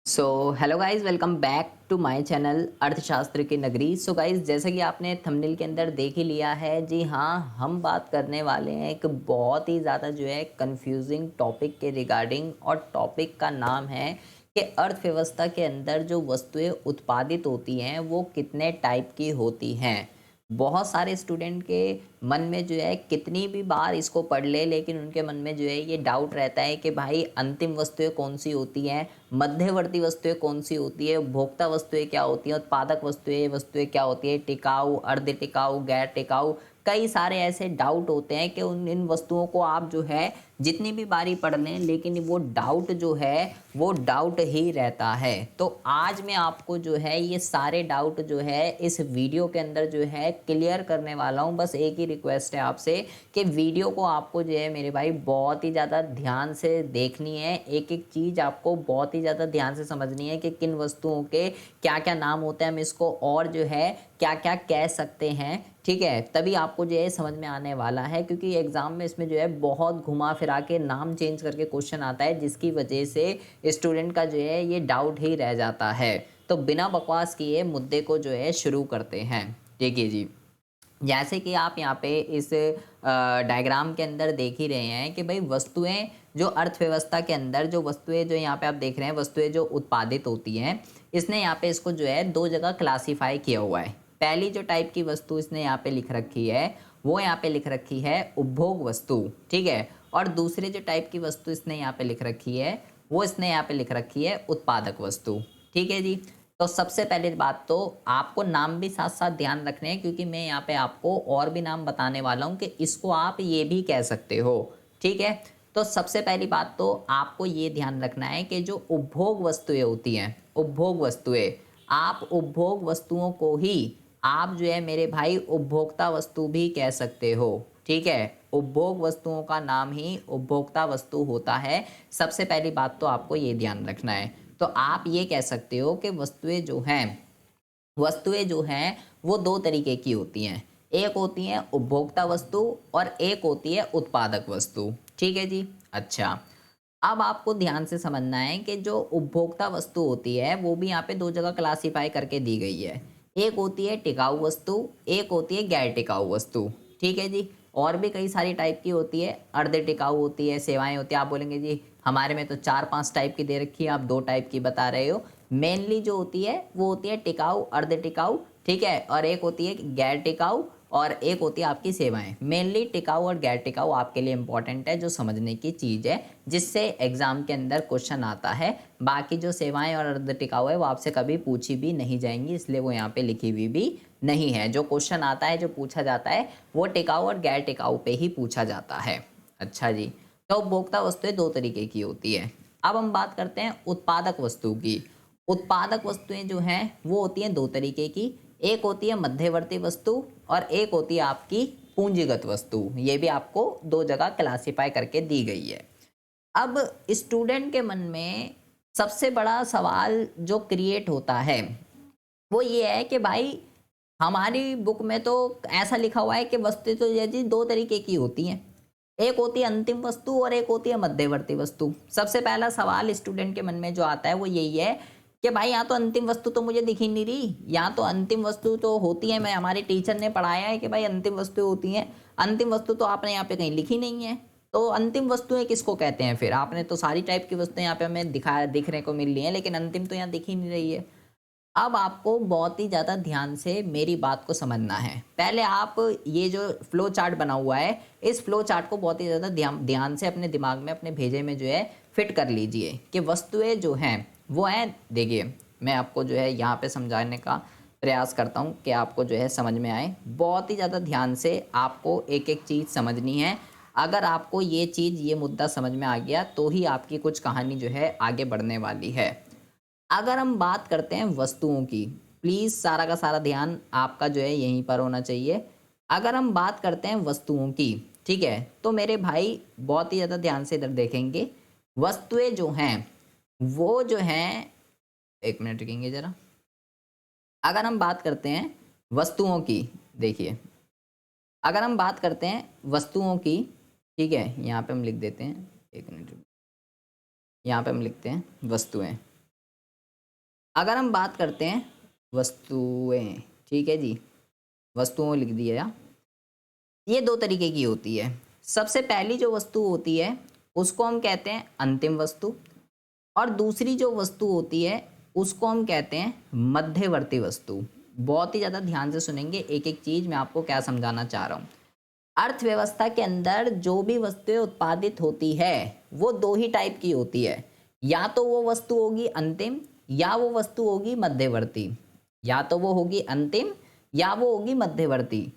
So hello guys, welcome back to my channel अर्थशास्त्र की नगरी। सो गाइज, जैसा कि आपने थंबनेल के अंदर देख ही लिया है, जी हाँ, हम बात करने वाले हैं एक बहुत ही ज़्यादा जो है कंफ्यूजिंग टॉपिक के रिगार्डिंग। और टॉपिक का नाम है कि अर्थव्यवस्था के अंदर जो वस्तुएं उत्पादित होती हैं वो कितने टाइप की होती हैं। बहुत सारे स्टूडेंट के मन में जो है कितनी भी बार इसको पढ़ ले, लेकिन उनके मन में जो है ये डाउट रहता है कि भाई अंतिम वस्तुएं कौन सी होती हैं, मध्यवर्ती वस्तुएं कौन सी होती है, उपभोक्ता वस्तुएं क्या होती हैं, उत्पादक वस्तुएं क्या होती है, टिकाऊ, अर्ध टिकाऊ, गैर टिकाऊ। कई सारे ऐसे डाउट होते हैं कि उन इन वस्तुओं को आप जो है जितनी भी बारी पढ़ लें, लेकिन वो डाउट जो है वो डाउट ही रहता है। तो आज मैं आपको जो है ये सारे डाउट जो है इस वीडियो के अंदर जो है क्लियर करने वाला हूँ। बस एक ही रिक्वेस्ट है आपसे कि वीडियो को आपको जो है मेरे भाई बहुत ही ज़्यादा ध्यान से देखनी है। एक एक चीज़ आपको बहुत ही ज़्यादा ध्यान से समझनी है कि किन वस्तुओं के क्या क्या नाम होते हैं, हम इसको और जो है क्या क्या कह सकते हैं। ठीक है, तभी आपको जो है समझ में आने वाला है, क्योंकि एग्जाम में इसमें जो है बहुत घुमा फिरा के नाम चेंज करके क्वेश्चन आता है, जिसकी वजह से स्टूडेंट का जो है ये डाउट ही रह जाता है। तो बिना बकवास किए मुद्दे को जो है शुरू करते हैं। देखिए जी, जैसे कि आप यहाँ पे इस डायग्राम के अंदर देख ही रहे हैं कि भाई वस्तुएं जो अर्थव्यवस्था के अंदर जो वस्तुएं जो यहाँ पे आप देख रहे हैं, वस्तुएं जो उत्पादित होती हैं, इसने यहाँ पे इसको जो है दो जगह क्लासिफाई किया हुआ है। पहली जो टाइप की वस्तु इसने यहाँ पे लिख रखी है वो यहाँ पे लिख रखी है उपभोग वस्तु। ठीक है, और दूसरी जो टाइप की वस्तु इसने यहाँ पे लिख रखी है वो इसने यहाँ पे लिख रखी है उत्पादक वस्तु। ठीक है जी, तो सबसे पहले बात तो आपको नाम भी साथ साथ ध्यान रखने हैं, क्योंकि मैं यहाँ पे आपको और भी नाम बताने वाला हूँ कि इसको आप ये भी कह सकते हो। ठीक है, तो सबसे पहली बात तो आपको ये ध्यान रखना है कि जो उपभोग वस्तुएं होती हैं, उपभोग वस्तुएं, आप उपभोग वस्तुओं को ही आप जो है मेरे भाई उपभोक्ता वस्तु भी कह सकते हो। ठीक है, उपभोग वस्तुओं का नाम ही उपभोक्ता वस्तु होता है। सबसे पहली बात तो आपको ये ध्यान रखना है। तो आप ये कह सकते हो कि वस्तुएं जो हैं वो दो तरीके की होती हैं। एक होती है उपभोक्ता वस्तु और एक होती है उत्पादक वस्तु। ठीक है जी, अच्छा, अब आपको ध्यान से समझना है कि जो उपभोक्ता वस्तु होती है वो भी यहाँ पे दो जगह क्लासिफाई करके दी गई है। एक होती है टिकाऊ वस्तु, एक होती है गैर टिकाऊ वस्तु। ठीक है जी, और भी कई सारी टाइप की होती है, अर्ध टिकाऊ होती है, सेवाएं होती है। आप बोलेंगे जी हमारे में तो 4-5 टाइप की दे रखी है, आप 2 टाइप की बता रहे हो। मेनली जो होती है वो होती है टिकाऊ, अर्ध टिकाऊ। ठीक है, और एक होती है गैर टिकाऊ और एक होती है आपकी सेवाएं। मेनली टिकाऊ और गैर टिकाऊ आपके लिए इंपॉर्टेंट है, जो समझने की चीज़ है, जिससे एग्जाम के अंदर क्वेश्चन आता है। बाकी जो सेवाएं और अर्ध टिकाऊ है वो आपसे कभी पूछी भी नहीं जाएंगी, इसलिए वो यहाँ पे लिखी हुई भी नहीं है। जो क्वेश्चन आता है, जो पूछा जाता है, वो टिकाऊ और गैर टिकाऊ पे ही पूछा जाता है। अच्छा जी, तो उपभोक्ता वस्तुएं दो तरीके की होती है। अब हम बात करते हैं उत्पादक वस्तु की। उत्पादक वस्तुएं जो हैं वो होती हैं दो तरीके की। एक होती है मध्यवर्ती वस्तु और एक होती है आपकी पूंजीगत वस्तु। ये भी आपको दो जगह क्लासिफाई करके दी गई है। अब स्टूडेंट के मन में सबसे बड़ा सवाल जो क्रिएट होता है वो ये है कि भाई हमारी बुक में तो ऐसा लिखा हुआ है कि वस्तु तो ये जी दो तरीके की होती हैं, एक होती है अंतिम वस्तु और एक होती है मध्यवर्ती वस्तु। सबसे पहला सवाल स्टूडेंट के मन में जो आता है वो यही है कि भाई यहाँ तो अंतिम वस्तु तो मुझे दिख ही नहीं रही, यहाँ तो अंतिम वस्तु तो होती है, मैं हमारे टीचर ने पढ़ाया है कि भाई अंतिम वस्तु होती हैं, अंतिम वस्तु तो आपने यहाँ पे कहीं लिखी नहीं है। तो अंतिम वस्तुएं किसको कहते हैं? फिर आपने तो सारी टाइप की वस्तुएं यहाँ पे हमें दिखने को मिल रही हैं, लेकिन अंतिम तो यहाँ दिख ही नहीं रही है। अब आपको बहुत ही ज़्यादा ध्यान से मेरी बात को समझना है। पहले आप ये जो फ्लो चार्ट बना हुआ है, इस फ्लो चार्ट को बहुत ही ज़्यादा ध्यान से अपने दिमाग में, अपने भेजे में जो है फिट कर लीजिए कि वस्तुएं जो हैं वो हैं। देखिए, मैं आपको जो है यहाँ पे समझाने का प्रयास करता हूँ कि आपको जो है समझ में आए। बहुत ही ज़्यादा ध्यान से आपको एक एक चीज़ समझनी है। अगर आपको ये चीज़, ये मुद्दा समझ में आ गया तो ही आपकी कुछ कहानी जो है आगे बढ़ने वाली है। अगर हम बात करते हैं वस्तुओं की, प्लीज़ सारा का सारा ध्यान आपका जो है यहीं पर होना चाहिए। अगर हम बात करते हैं वस्तुओं की, ठीक है, तो मेरे भाई बहुत ही ज़्यादा ध्यान से इधर देखेंगे। वस्तुएं जो हैं वो जो हैं, एक मिनट रुकेंगे ज़रा। अगर हम बात करते हैं वस्तुओं की, देखिए, अगर हम बात करते हैं वस्तुओं की, ठीक है, यहाँ पे हम लिख देते हैं, एक मिनट, यहाँ पे हम लिखते हैं वस्तुएं। अगर हम बात करते हैं वस्तुएं, ठीक है जी, वस्तुओं लिख दिया, ये दो तरीके की होती है। सबसे पहली जो वस्तु होती है उसको हम कहते हैं अंतिम वस्तु, और दूसरी जो वस्तु होती है उसको हम कहते हैं मध्यवर्ती वस्तु। बहुत ही ज़्यादा ध्यान से सुनेंगे, एक एक चीज़ मैं आपको क्या समझाना चाह रहा हूँ। अर्थव्यवस्था के अंदर जो भी वस्तुएं उत्पादित होती है वो दो ही टाइप की होती है, या तो वो वस्तु होगी अंतिम या वो वस्तु होगी मध्यवर्ती, या तो वो होगी अंतिम या वो होगी मध्यवर्ती।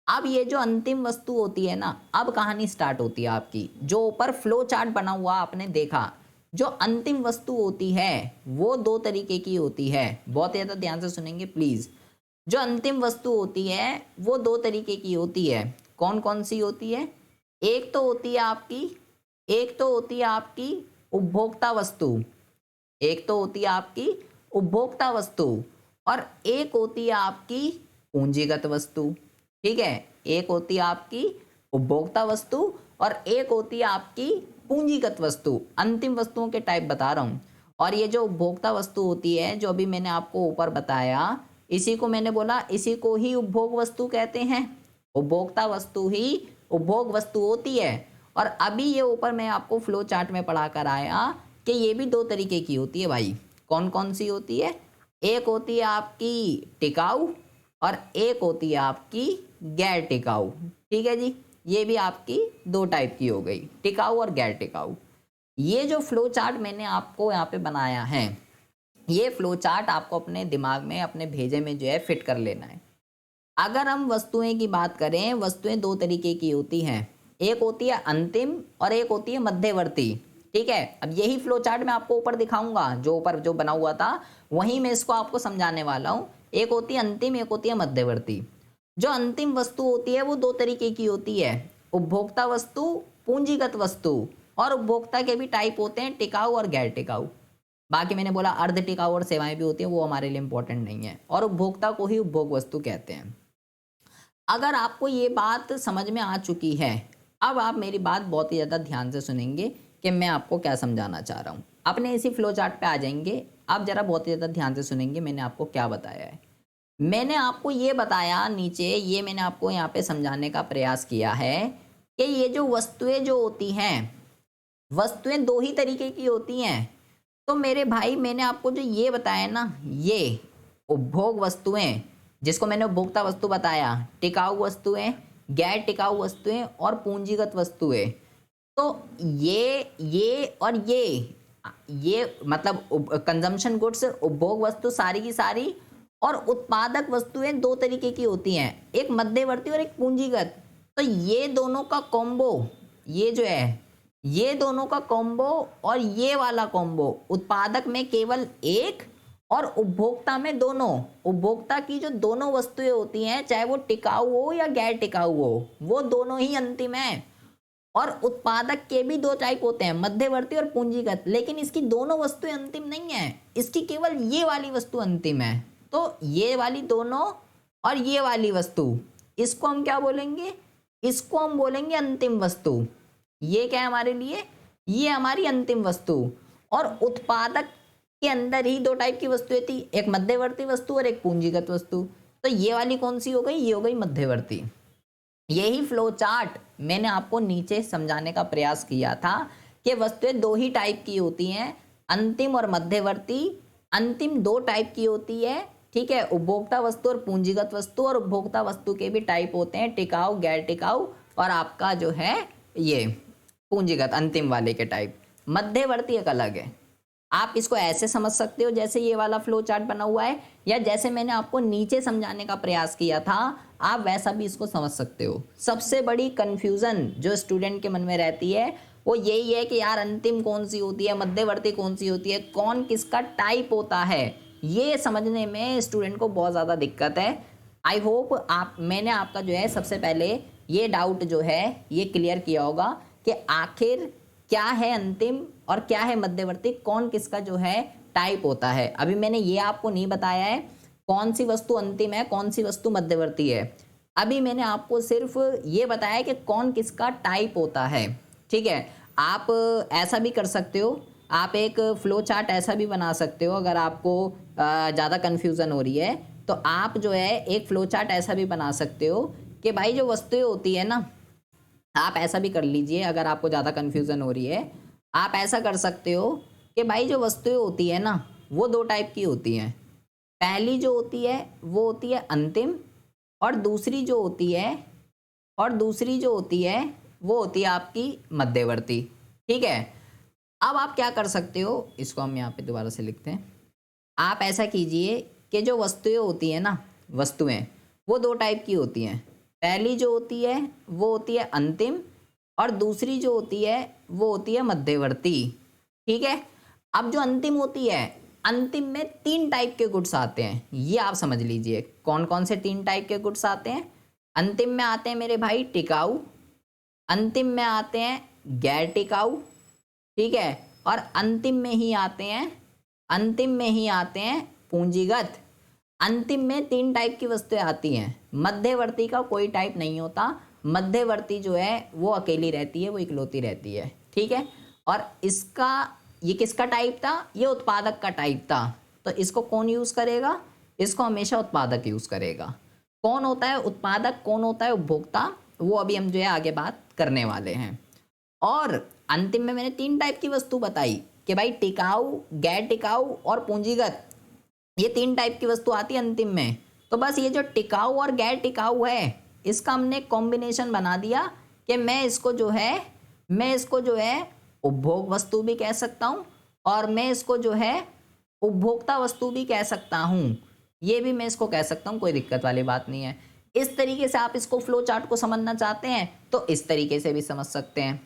अब ये जो अंतिम वस्तु होती है ना, अब कहानी स्टार्ट होती है आपकी। जो ऊपर फ्लो चार्ट बना हुआ आपने देखा, जो अंतिम वस्तु होती है वो दो तरीके की होती है। बहुत ज़्यादा ध्यान से सुनेंगे प्लीज़। जो अंतिम वस्तु होती है वो दो तरीके की होती है। कौन कौन सी होती है? एक तो होती है आपकी उपभोक्ता वस्तु, एक तो होती है आपकी उपभोक्ता वस्तु, और एक होती है आपकी पूंजीगत वस्तु। ठीक है, एक होती है आपकी उपभोक्ता वस्तु और एक होती है आपकी पूंजीगत वस्तु। अंतिम वस्तुओं के टाइप बता रहा हूँ। और ये जो उपभोक्ता वस्तु होती है, जो अभी मैंने आपको ऊपर बताया, इसी को मैंने बोला, इसी को ही उपभोग वस्तु कहते हैं। उपभोक्ता वस्तु ही उपभोग वस्तु होती है। और अभी ये ऊपर मैं आपको फ्लो चार्ट में पढ़ा कर आया कि ये भी दो तरीके की होती है भाई। कौन कौन सी होती है? एक होती है आपकी टिकाऊ और एक होती है आपकी गैर टिकाऊ। ठीक है जी, ये भी आपकी दो टाइप की हो गई, टिकाऊ और गैर टिकाऊ। ये जो फ्लो चार्ट मैंने आपको यहाँ पे बनाया है, ये फ्लो चार्ट आपको अपने दिमाग में, अपने भेजे में जो है फिट कर लेना है। अगर हम वस्तुएं की बात करें, वस्तुएं दो तरीके की होती हैं, एक होती है अंतिम और एक होती है मध्यवर्ती। ठीक है, अब यही फ्लो चार्ट मैं आपको ऊपर दिखाऊंगा, जो ऊपर जो बना हुआ था वहीं मैं इसको आपको समझाने वाला हूँ। एक होती है अंतिम, एक होती है मध्यवर्ती। जो अंतिम वस्तु होती है वो दो तरीके की होती है, उपभोक्ता वस्तु, पूंजीगत वस्तु। और उपभोक्ता के भी टाइप होते हैं, टिकाऊ और गैर टिकाऊ। बाकी मैंने बोला अर्ध टिकाऊ और सेवाएं भी होती हैं, वो हमारे लिए इंपॉर्टेंट नहीं है। और उपभोक्ता को ही उपभोग वस्तु कहते हैं। अगर आपको ये बात समझ में आ चुकी है, अब आप मेरी बात बहुत ही ज़्यादा ध्यान से सुनेंगे कि मैं आपको क्या समझाना चाह रहा हूँ। अपने इसी फ्लो चार्ट पे आ जाएंगे, आप ज़रा बहुत ही ज़्यादा ध्यान से सुनेंगे मैंने आपको क्या बताया है। मैंने आपको ये बताया नीचे, ये मैंने आपको यहाँ पे समझाने का प्रयास किया है कि ये जो वस्तुएं जो होती हैं, वस्तुएं दो ही तरीके की होती हैं। तो मेरे भाई, मैंने आपको जो ये बताया ना, ये उपभोग वस्तुएं, जिसको मैंने उपभोक्ता वस्तु बताया, टिकाऊ वस्तुएं, गैर टिकाऊ वस्तुएं और पूंजीगत वस्तुएं। तो ये और ये मतलब कंजम्पशन गुड्स, उपभोग वस्तु सारी की सारी, और उत्पादक वस्तुएं दो तरीके की होती हैं, एक मध्यवर्ती और एक पूंजीगत। तो ये दोनों का कॉम्बो, ये जो है, ये दोनों का कॉम्बो और ये वाला कॉम्बो, उत्पादक में केवल एक और उपभोक्ता में दोनों। उपभोक्ता की जो दोनों वस्तुएं होती हैं, चाहे वो टिकाऊ हो या गैर टिकाऊ हो, वो दोनों ही अंतिम है। और उत्पादक के भी दो टाइप होते हैं, मध्यवर्ती और पूंजीगत। लेकिन इसकी दोनों वस्तुएं अंतिम नहीं है, इसकी केवल ये वाली वस्तु अंतिम है। तो ये वाली दोनों और ये वाली वस्तु, इसको हम क्या बोलेंगे? इसको हम बोलेंगे अंतिम वस्तु। ये क्या है हमारे लिए? ये हमारी अंतिम वस्तु। और उत्पादक के अंदर ही दो टाइप की वस्तुएं थी, एक मध्यवर्ती वस्तु और एक पूंजीगत वस्तु। तो ये वाली कौन सी हो गई? ये हो गई मध्यवर्ती। यही फ्लो चार्ट मैंने आपको नीचे समझाने का प्रयास किया था कि वस्तुएं दो ही टाइप की होती हैं, अंतिम और मध्यवर्ती। अंतिम दो टाइप की होती है, ठीक है, उपभोक्ता वस्तु और पूंजीगत वस्तु। और उपभोक्ता वस्तु के भी टाइप होते हैं, टिकाऊ, गैर टिकाऊ, और आपका जो है ये पूंजीगत अंतिम वाले के टाइप। मध्यवर्ती एक अलग है। आप इसको ऐसे समझ सकते हो जैसे ये वाला फ्लो चार्ट बना हुआ है, या जैसे मैंने आपको नीचे समझाने का प्रयास किया था, आप वैसा भी इसको समझ सकते हो। सबसे बड़ी कंफ्यूजन जो स्टूडेंट के मन में रहती है वो यही है कि यार अंतिम कौन सी होती है, मध्यवर्ती कौन सी होती है, कौन किसका टाइप होता है, ये समझने में स्टूडेंट को बहुत ज़्यादा दिक्कत है। आई होप मैंने आपका जो है सबसे पहले ये डाउट जो है ये क्लियर किया होगा कि आखिर क्या है अंतिम और क्या है मध्यवर्ती, कौन किसका जो है टाइप होता है। अभी मैंने ये आपको नहीं बताया है कौन सी वस्तु अंतिम है, कौन सी वस्तु मध्यवर्ती है। अभी मैंने आपको सिर्फ ये बताया कि कौन किसका टाइप होता है। ठीक है, आप ऐसा भी कर सकते हो आप एक फ्लो चार्ट ऐसा भी बना सकते हो, अगर आपको ज़्यादा कन्फ्यूज़न हो रही है तो आप जो है एक फ्लो चार्ट ऐसा भी बना सकते हो कि भाई जो वस्तुएं होती है ना, आप ऐसा भी कर लीजिए अगर आपको ज़्यादा कन्फ्यूज़न हो रही है, आप ऐसा कर सकते हो कि भाई जो वस्तुएं होती है ना वो दो टाइप की होती हैं। पहली जो होती है वो होती है अंतिम, और दूसरी जो होती है वो होती है आपकी मध्यवर्ती। ठीक है, अब आप क्या कर सकते हो, इसको हम यहाँ पे दोबारा से लिखते हैं। आप ऐसा कीजिए कि जो वस्तुएं होती हैं ना, वस्तुएं वो दो टाइप की होती हैं। पहली जो होती है वो होती है अंतिम, और दूसरी जो होती है वो होती है मध्यवर्ती। ठीक है, अब जो अंतिम होती है, अंतिम में तीन टाइप के गुड्स आते हैं, ये आप समझ लीजिए। कौन कौन से तीन टाइप के गुड्स आते हैं? अंतिम में आते हैं मेरे भाई टिकाऊ, अंतिम में आते हैं गैर टिकाऊ, ठीक है, और अंतिम में ही आते हैं पूंजीगत। अंतिम में तीन टाइप की वस्तुएं आती हैं, मध्यवर्ती का कोई टाइप नहीं होता। मध्यवर्ती जो है वो अकेली रहती है, वो इकलौती रहती है। ठीक है, और इसका ये किसका टाइप था? ये उत्पादक का टाइप था। तो इसको कौन यूज करेगा? इसको हमेशा उत्पादक यूज करेगा। कौन होता है उत्पादक, कौन होता है उपभोक्ता, वो अभी हम जो है आगे बात करने वाले हैं। और अंतिम में मैंने तीन टाइप की वस्तु बताई कि भाई टिकाऊ, गैर टिकाऊ और पूंजीगत, ये तीन टाइप की वस्तु आती है अंतिम में। तो बस ये जो टिकाऊ और गैर टिकाऊ है, इसका हमने कॉम्बिनेशन बना दिया कि मैं इसको जो है उपभोग वस्तु भी कह सकता हूँ, और मैं इसको जो है उपभोक्ता वस्तु भी कह सकता हूँ। ये भी मैं इसको कह सकता हूँ, कोई दिक्कत वाली बात नहीं है। इस तरीके से आप इसको फ्लो चार्ट को समझना चाहते हैं तो इस तरीके से भी समझ सकते हैं।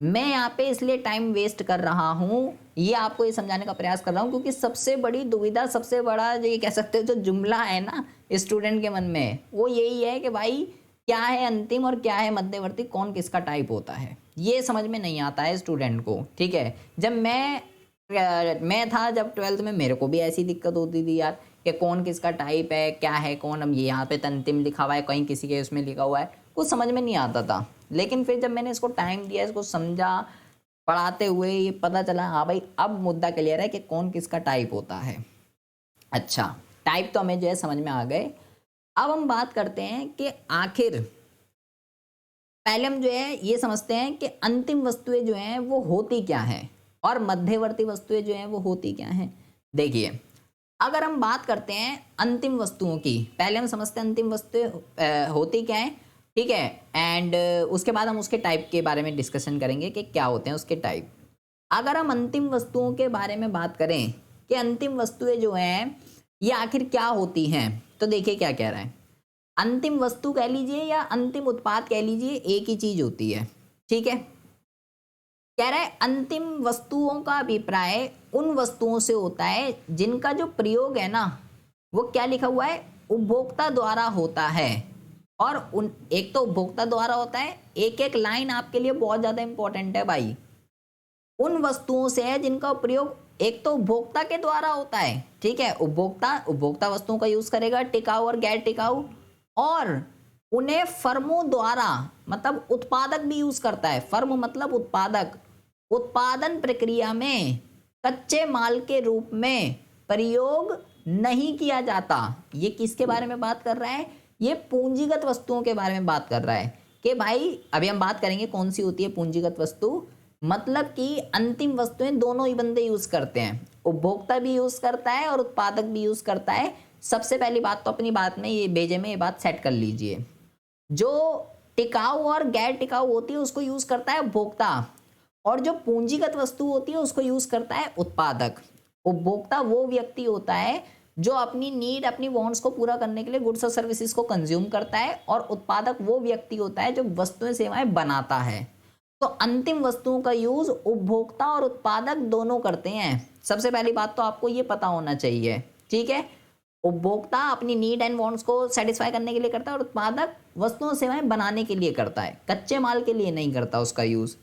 मैं यहाँ पे इसलिए टाइम वेस्ट कर रहा हूँ, ये आपको ये समझाने का प्रयास कर रहा हूँ, क्योंकि सबसे बड़ी दुविधा, सबसे बड़ा जो ये कह सकते हो जो जुमला है ना स्टूडेंट के मन में, वो यही है कि भाई क्या है अंतिम और क्या है मध्यवर्ती, कौन किसका टाइप होता है, ये समझ में नहीं आता है स्टूडेंट को। ठीक है, जब मैं था जब 12th में, मेरे को भी ऐसी दिक्कत होती थी यार कि कौन किसका टाइप है, क्या है कौन। अब ये यहाँ पे अंतिम लिखा हुआ है, कहीं किसी के उसमें लिखा हुआ है, कुछ समझ में नहीं आता था। लेकिन फिर जब मैंने इसको टाइम दिया, इसको समझा, पढ़ाते हुए ये पता चला, हाँ भाई अब मुद्दा क्लियर है कि कौन किसका टाइप होता है। अच्छा, टाइप तो हमें जो है समझ में आ गए। अब हम बात करते हैं कि आखिर पहले हम जो है ये समझते हैं कि अंतिम वस्तुएं जो हैं वो होती क्या हैं और मध्यवर्ती वस्तुएं जो हैं वो होती क्या हैं। देखिए, अगर हम बात करते हैं अंतिम वस्तुओं की, पहले हम समझते हैं अंतिम वस्तुएं होती क्या हैं। ठीक है, एंड उसके बाद हम उसके टाइप के बारे में डिस्कशन करेंगे कि क्या होते हैं उसके टाइप। अगर हम अंतिम वस्तुओं के बारे में बात करें कि अंतिम वस्तुएं जो हैं ये आखिर क्या होती हैं, तो देखिए क्या कह रहा है। अंतिम वस्तु कह लीजिए या अंतिम उत्पाद कह लीजिए, एक ही चीज होती है। ठीक है, कह रहा है अंतिम वस्तुओं का अभिप्राय उन वस्तुओं से होता है जिनका जो प्रयोग है ना, वो क्या लिखा हुआ है, उपभोक्ता द्वारा होता है। और उन एक तो उपभोक्ता द्वारा होता है, एक एक लाइन आपके लिए बहुत ज्यादा इंपॉर्टेंट है भाई। उन वस्तुओं से है जिनका प्रयोग एक तो उपभोक्ता के द्वारा होता है। ठीक है, उपभोक्ता वस्तुओं का यूज करेगा, टिकाऊ और गैर टिकाऊ, और उन्हें फर्मों द्वारा, मतलब उत्पादक भी यूज करता है। फर्म मतलब उत्पादक, उत्पादन प्रक्रिया में कच्चे माल के रूप में प्रयोग नहीं किया जाता। ये किसके बारे में बात कर रहा है? ये पूंजीगत वस्तुओं के बारे में बात कर रहा है कि भाई अभी हम बात करेंगे कौन सी होती है पूंजीगत वस्तु। मतलब कि अंतिम वस्तुएं दोनों ही बंदे यूज करते हैं, उपभोक्ता भी यूज करता है और उत्पादक भी यूज करता है। सबसे पहली बात तो अपनी बात में ये बेजे में ये बात सेट कर लीजिए, जो टिकाऊ और गैर टिकाऊ होती है उसको यूज करता है उपभोक्ता, और जो पूंजीगत वस्तु होती है उसको यूज करता है उत्पादक। उपभोक्ता वो व्यक्ति होता है जो अपनी नीड, अपनी वांट्स को पूरा करने के लिए गुड्स और सर्विसेज को कंज्यूम करता है, और उत्पादक वो व्यक्ति होता है जो वस्तुएं सेवाएं बनाता है। तो अंतिम वस्तुओं का यूज उपभोक्ता और उत्पादक दोनों करते हैं। सबसे पहली बात तो आपको ये पता होना चाहिए। ठीक है, उपभोक्ता अपनी नीड एंड वांट्स को सेटिस्फाई करने के लिए करता है, और उत्पादक वस्तुओं सेवाएं बनाने के लिए करता है, कच्चे माल के लिए नहीं करता उसका यूज।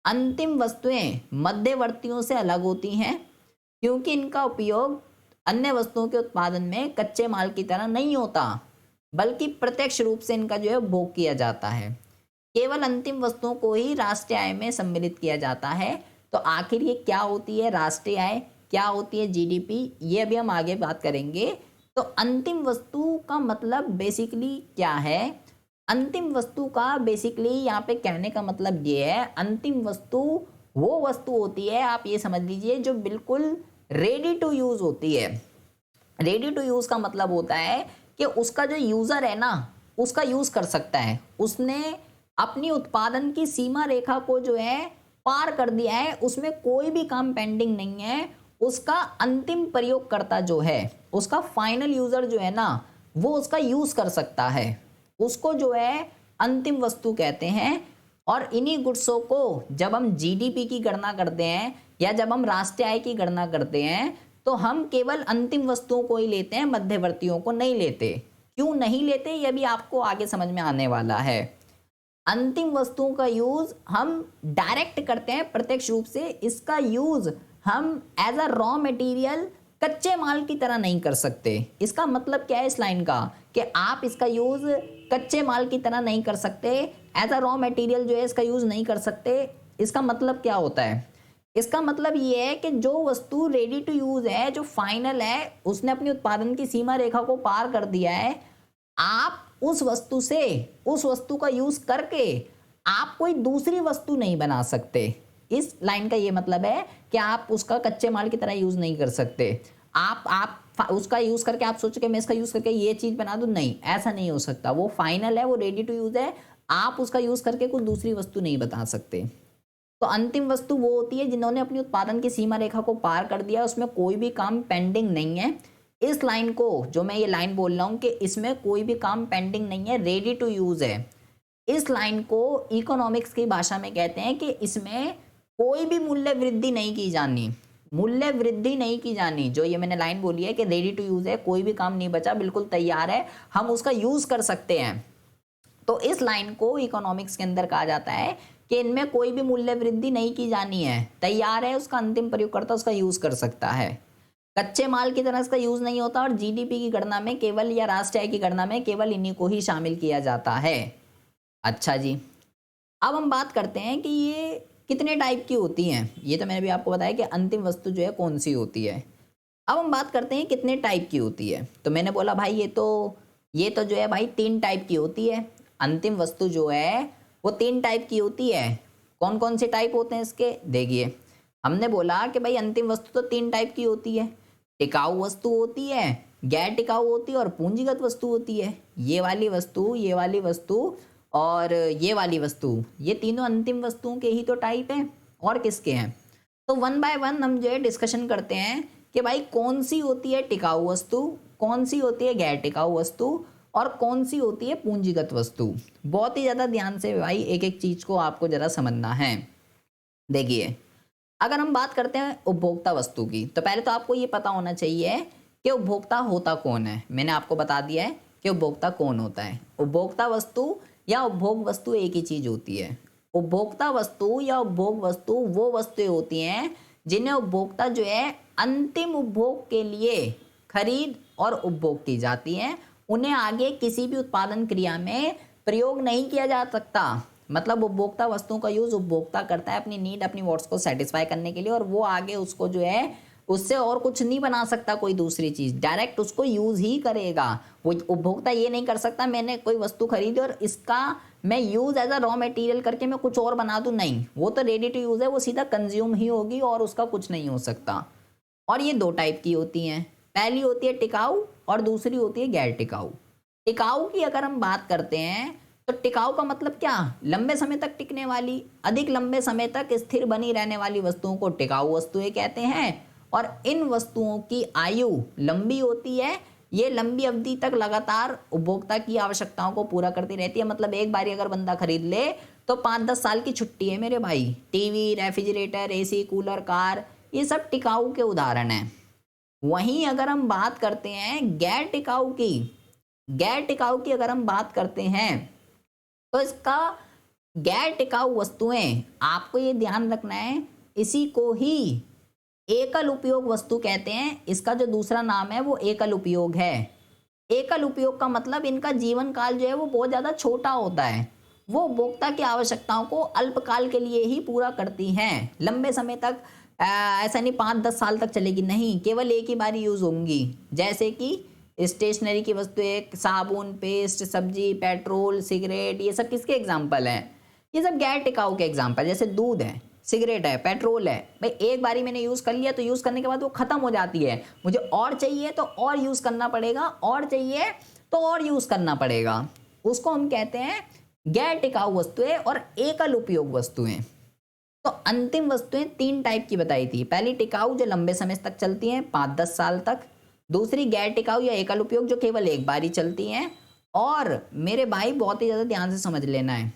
अंतिम वस्तुएं मध्यवर्तियों से अलग होती हैं क्योंकि इनका उपयोग अन्य वस्तुओं के उत्पादन में कच्चे माल की तरह नहीं होता, बल्कि प्रत्यक्ष रूप से इनका जो है उपभोग किया जाता है। केवल अंतिम वस्तुओं को ही राष्ट्रीय आय में सम्मिलित किया जाता है। तो आखिर ये क्या होती है राष्ट्रीय आय, क्या होती है जीडीपी, ये अभी हम आगे बात करेंगे। तो अंतिम वस्तु का मतलब बेसिकली क्या है? अंतिम वस्तु का बेसिकली यहाँ पे कहने का मतलब ये है, अंतिम वस्तु वो वस्तु होती है, आप ये समझ लीजिए, जो बिल्कुल रेडी टू यूज होती है। रेडी टू यूज का मतलब होता है कि उसका जो यूजर है ना, उसका यूज कर सकता है, उसने अपनी उत्पादन की सीमा रेखा को जो है पार कर दिया है, उसमें कोई भी काम पेंडिंग नहीं है, उसका अंतिम प्रयोगकर्ता जो है, उसका फाइनल यूजर जो है ना, वो उसका यूज कर सकता है, उसको जो है अंतिम वस्तु कहते हैं। और इन्हीं गुड्सों को जब हम जीडीपी की गणना करते हैं या जब हम राष्ट्रीय आय की गणना करते हैं, तो हम केवल अंतिम वस्तुओं को ही लेते हैं, मध्यवर्तियों को नहीं लेते। क्यों नहीं लेते, यह भी आपको आगे समझ में आने वाला है। अंतिम वस्तुओं का यूज हम डायरेक्ट करते हैं प्रत्यक्ष रूप से, इसका यूज हम एज अ रॉ मटेरियल कच्चे माल की तरह नहीं कर सकते। इसका मतलब क्या है इस लाइन का, कि आप इसका यूज कच्चे माल की तरह नहीं कर सकते, एज अ रॉ मटेरियल जो है इसका यूज नहीं कर सकते। इसका मतलब क्या होता है? इसका मतलब ये है कि जो वस्तु रेडी टू यूज है, जो फाइनल है, उसने अपनी उत्पादन की सीमा रेखा को पार कर दिया है, आप उस वस्तु से, उस वस्तु का यूज करके आप कोई दूसरी वस्तु नहीं बना सकते। इस लाइन का ये मतलब है कि आप उसका कच्चे माल की तरह यूज नहीं कर सकते। आप उसका यूज करके आप सोचो कि मैं इसका यूज करके ये चीज बना दूं, नहीं, ऐसा नहीं हो सकता। वो फाइनल है, वो रेडी टू यूज है, आप उसका यूज करके कोई दूसरी वस्तु नहीं बना सकते। तो अंतिम वस्तु वो होती है जिन्होंने अपनी उत्पादन की सीमा रेखा को पार कर दिया, उसमें कोई भी काम पेंडिंग नहीं है। इस लाइन को, जो मैं ये लाइन बोल रहा हूं कि इसमें कोई भी काम पेंडिंग नहीं है, रेडी टू यूज है, इस लाइन को इकोनॉमिक्स की भाषा में कहते हैं कि इसमें कोई भी मूल्य वृद्धि नहीं की जानी, मूल्य वृद्धि नहीं की जानी। जो ये मैंने लाइन बोली है कि रेडी टू यूज है, कोई भी काम नहीं बचा, बिल्कुल तैयार है, हम उसका यूज कर सकते हैं। तो इस लाइन को इकोनॉमिक्स के अंदर कहा जाता है कि इनमें कोई भी मूल्य वृद्धि नहीं की जानी है, तैयार है, उसका अंतिम प्रयोगकर्ता उसका यूज कर सकता है, कच्चे माल की तरह इसका यूज नहीं होता। और जीडीपी की गणना में केवल, या राष्ट्रीय आय की गणना में केवल इन्हीं को ही शामिल किया जाता है। अच्छा जी, अब हम बात करते हैं कि ये कितने टाइप की होती हैं। ये तो मैंने भी आपको बताया कि अंतिम वस्तु जो है कौन सी होती है। अब हम बात करते हैं कितने टाइप की होती है। तो मैंने बोला भाई ये तो जो है भाई 3 टाइप की होती है। अंतिम वस्तु जो है वो 3 टाइप की होती है। कौन कौन से टाइप होते हैं इसके, देखिए, हमने बोला कि भाई अंतिम वस्तु तो 3 टाइप की होती है। टिकाऊ वस्तु होती है, गैर टिकाऊ होती है और पूंजीगत वस्तु होती है। ये वाली वस्तु, ये वाली वस्तु और ये वाली वस्तु, ये तीनों अंतिम वस्तुओं के ही तो टाइप हैं, और किसके हैं। तो 1 बाय 1 हम जो है डिस्कशन करते हैं कि भाई कौन सी होती है टिकाऊ वस्तु, कौन सी होती है गैर टिकाऊ वस्तु और कौन सी होती है पूंजीगत वस्तु। बहुत ही ज़्यादा ध्यान से भाई एक एक चीज़ को आपको ज़रा समझना है। देखिए, अगर हम बात करते हैं उपभोक्ता वस्तु की, तो पहले तो आपको ये पता होना चाहिए कि उपभोक्ता होता कौन है। मैंने आपको बता दिया है कि उपभोक्ता कौन होता है। उपभोक्ता वस्तु या उपभोग वस्तु एक ही चीज होती है। उपभोक्ता वस्तु या उपभोग वस्तु वो वस्तुएं होती हैं जिन्हें उपभोक्ता जो है अंतिम उपभोग के लिए खरीद और उपभोग की जाती हैं। उन्हें आगे किसी भी उत्पादन क्रिया में प्रयोग नहीं किया जा सकता। मतलब उपभोक्ता वस्तुओं का यूज उपभोक्ता करता है अपनी नीड, अपनी वांट्स को सेटिस्फाई करने के लिए, और वो आगे उसको जो है उससे और कुछ नहीं बना सकता कोई दूसरी चीज, डायरेक्ट उसको यूज ही करेगा। वो उपभोक्ता ये नहीं कर सकता मैंने कोई वस्तु खरीदी और इसका मैं use as a raw material करके मैं कुछ और बना दूं, नहीं, वो तो रेडी टू यूज है, वो सीधा कंज्यूम ही होगी और उसका कुछ नहीं हो सकता। और ये 2 टाइप की होती हैं। पहली होती है टिकाऊ और दूसरी होती है गैर टिकाऊ। टिकाऊ की अगर हम बात करते हैं तो टिकाऊ का मतलब क्या, लंबे समय तक टिकने वाली, अधिक लंबे समय तक स्थिर बनी रहने वाली वस्तुओं को टिकाऊ वस्तुएं कहते हैं। और इन वस्तुओं की आयु लंबी होती है, ये लंबी अवधि तक लगातार उपभोक्ता की आवश्यकताओं को पूरा करती रहती है। मतलब एक बार अगर बंदा खरीद ले तो 5-10 साल की छुट्टी है मेरे भाई। TV, refrigerator, AC, cooler, car, ये सब टिकाऊ के उदाहरण हैं। वहीं अगर हम बात करते हैं गैर टिकाऊ की, गैर टिकाऊ की अगर हम बात करते हैं तो इसका गैर टिकाऊ वस्तुएं, आपको ये ध्यान रखना है, इसी को ही एकल उपयोग वस्तु कहते हैं। इसका जो दूसरा नाम है वो एकल उपयोग है। एकल उपयोग का मतलब इनका जीवन काल जो है वो बहुत ज़्यादा छोटा होता है वो उपभोक्ता की आवश्यकताओं को अल्पकाल के लिए ही पूरा करती हैं, लंबे समय तक ऐसा नहीं 5-10 साल तक चलेगी, नहीं, केवल एक ही बार यूज़ होंगी। जैसे कि स्टेशनरी की वस्तुएं, साबुन, पेस्ट, सब्जी, पेट्रोल, सिगरेट, ये सब किसके एग्जाम्पल हैं? ये सब गैर टिकाऊ के एग्जाम्पल। जैसे दूध है, सिगरेट है, पेट्रोल है, भाई एक बारी मैंने यूज़ कर लिया तो यूज़ करने के बाद वो ख़त्म हो जाती है, मुझे और चाहिए तो और यूज़ करना पड़ेगा, और चाहिए तो और यूज़ करना पड़ेगा। उसको हम कहते हैं गैर टिकाऊ वस्तुएं और एकल उपयोग वस्तुएं। तो अंतिम वस्तुएं 3 टाइप की बताई थी। पहली टिकाऊ जो लंबे समय तक चलती हैं, 5-10 साल तक। दूसरी गैर टिकाऊ या एकल उपयोग जो केवल एक बार ही चलती हैं। और मेरे भाई बहुत ही ज़्यादा ध्यान से समझ लेना है,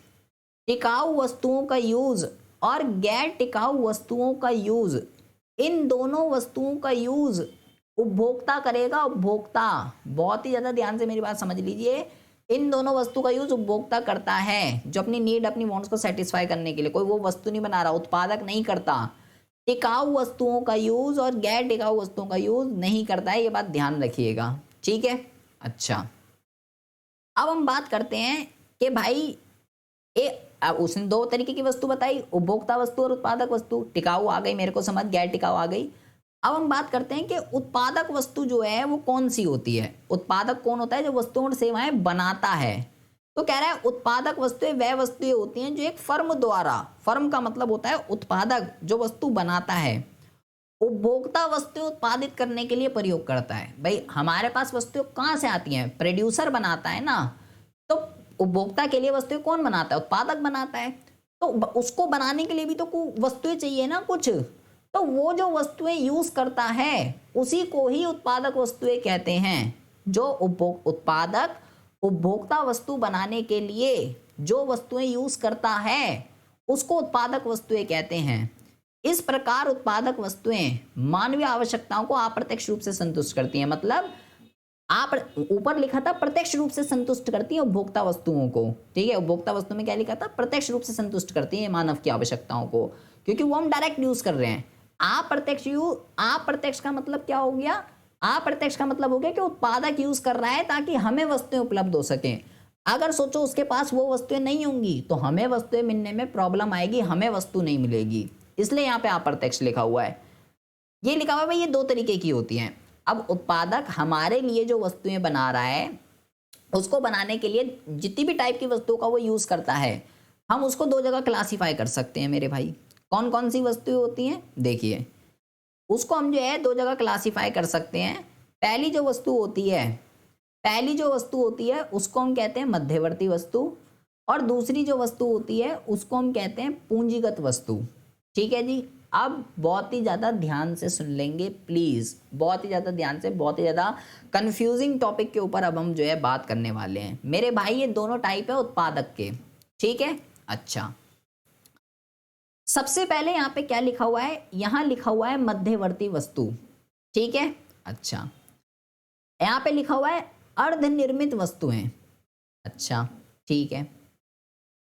टिकाऊ वस्तुओं का यूज़ और गैर टिकाऊ वस्तुओं का यूज़, इन दोनों वस्तुओं का यूज़ उपभोक्ता करेगा, उपभोक्ता। बहुत ही ज़्यादा ध्यान से मेरी बात समझ लीजिए, इन दोनों वस्तु का यूज उपभोक्ता करता है, जो अपनी नीड, अपनी वांट्स को सेटिस्फाई करने के लिए। कोई वो वस्तु नहीं बना रहा, उत्पादक नहीं करता। टिकाऊ वस्तुओं का यूज और गैर टिकाऊ वस्तुओं का यूज नहीं करता है, ये बात ध्यान रखिएगा, ठीक है। अच्छा, अब हम बात करते हैं कि भाई अब उसने 2 तरीके की वस्तु बताई, उपभोक्ता वस्तु और उत्पादक वस्तु। टिकाऊ आ गई, मेरे को समझ, गैर टिकाऊ आ गई। अब हम बात करते हैं कि उत्पादक वस्तु जो है वो कौन सी होती है। उत्पादक कौन होता है? जो वस्तुओं और सेवाएं बनाता है। तो कह रहा है उत्पादक वस्तुएं वह वस्तुएं होती हैं जो एक फर्म द्वारा, फर्म का मतलब होता है उत्पादक, जो वस्तु बनाता है, उपभोक्ता वस्तुएं उत्पादित करने के लिए प्रयोग करता है। भाई हमारे पास वस्तुएं कहाँ से आती हैं? प्रोड्यूसर बनाता है ना। तो उपभोक्ता के लिए वस्तुएं कौन बनाता है? उत्पादक बनाता है। तो उसको बनाने के लिए भी तो वस्तुएं चाहिए ना कुछ, तो वो जो वस्तुएं यूज करता है उसी को ही उत्पादक वस्तुएं कहते हैं। जो उत्पादक उपभोक्ता वस्तु बनाने के लिए जो वस्तुएं यूज करता है उसको उत्पादक वस्तुएं कहते हैं। इस प्रकार उत्पादक वस्तुएं मानवीय आवश्यकताओं को अप्रत्यक्ष रूप से संतुष्ट करती हैं। मतलब आप ऊपर लिखा था प्रत्यक्ष रूप से संतुष्ट करती है उपभोक्ता वस्तुओं को, ठीक है। उपभोक्ता वस्तु में क्या लिखा था? प्रत्यक्ष रूप से संतुष्ट करती है मानव की आवश्यकताओं को, क्योंकि वो हम डायरेक्ट यूज कर रहे हैं। अप्रत्यक्ष का मतलब क्या हो गया? अप्रत्यक्ष का मतलब हो गया कि उत्पादक यूज कर रहा है ताकि हमें वस्तुएं उपलब्ध हो सके। अगर सोचो उसके पास वो वस्तुएं नहीं होंगी तो हमें वस्तुएं मिलने में प्रॉब्लम आएगी, हमें वस्तु नहीं मिलेगी, इसलिए यहाँ पे अप्रत्यक्ष लिखा हुआ है। ये लिखा हुआ है भाई, ये 2 तरीके की होती हैं। अब उत्पादक हमारे लिए जो वस्तुएं बना रहा है उसको बनाने के लिए जितनी भी टाइप की वस्तुओं का वो यूज करता है, हम उसको 2 जगह क्लासीफाई कर सकते हैं मेरे भाई। कौन कौन सी वस्तुएं होती हैं? देखिए, उसको हम जो है 2 जगह क्लासीफाई कर सकते हैं। पहली जो वस्तु होती है उसको हम कहते हैं मध्यवर्ती वस्तु, और दूसरी जो वस्तु होती है उसको हम कहते हैं पूंजीगत वस्तु, ठीक है जी। अब बहुत ही ज़्यादा ध्यान से सुन लेंगे प्लीज़, बहुत ही ज़्यादा ध्यान से, बहुत ही ज़्यादा कंफ्यूजिंग टॉपिक के ऊपर अब हम जो है बात करने वाले हैं मेरे भाई। ये दोनों टाइप है उत्पादक के, ठीक है। अच्छा, सबसे पहले यहाँ पे क्या लिखा हुआ है? यहाँ लिखा हुआ है मध्यवर्ती वस्तु, ठीक है। अच्छा, यहाँ पे लिखा हुआ है अर्धनिर्मित वस्तुएं। अच्छा, ठीक है।